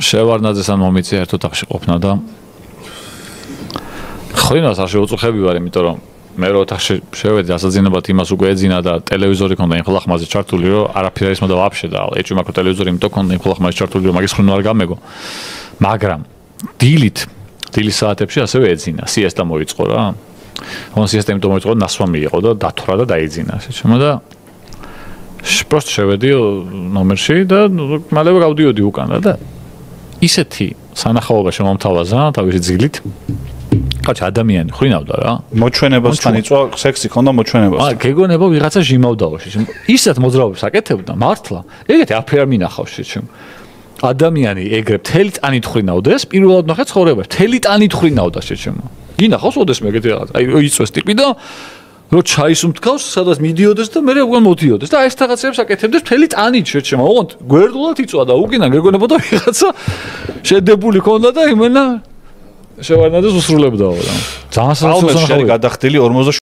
შევარნაძესთან მომიწია ერთ ოთახში ყოფნა და ხრინას არ შეუწუხები ვარ, იმიტომ რომ მე რო ოთახში შევედი, ასაძინებლად იმას უკვე ეძინა და ტელევიზორი ქონდა იმ ხალხმაზე ჩართული, რომ არაფერი არ ისმა და ვაფშე და ეჭვი მაქვს ტელევიზორი, იმიტომ ქონდა იმ ხალხმაზე ჩართული, რომ მაგის ხრინო არ გამეგო. მაგრამ დილის საათებში ასევე ეძინა, სიესტა მოიწყო რა. სიესტა იმიტომ მოიწყო, ნასვამი იყო და დათვრა და დაიძინა, ასე ჩემო და просто შევედი ნომერში და მალევე გავდიოდი უკან და ისეთი სანახაობა შემომთავაზა თავისი ძილით. კაცი ადამიანი ხრინავდა რა. მოჩვენებასთან იწვა, სექსი ქონდა მოჩვენებასთან. გეგონება ვიღაცა ჟიმავდაოში. ისეთ მოძრაობებს აკეთებდა მართლა. ეგეთი აფერი არ მინახავს ჩემ. ადამიანი ეგრე მთელი ტანით ხრინავდეს, პირველად ნახე ცხოვრებაში. მთელი ტანით ხრინავდა შეჩემო. გინახავს ოდესმე ეგეთი რაღაც. აი იწვეს ტიპი და რო ჩაის უმთქავს, სადაც მიდიოდეს და მერე უკან მოდიოდეს და აი ეს რაღაცებს აკეთებდეს მთელი ტანით შეჩემო. ოღონდ გვერდულად იწვა და უკიდან გეგონებოდა ვიღაცა შედებული ქონდა და იმენა შევარნაძეს უსრულებდაო რა. ძალიან სასწაულს გადახდილი 48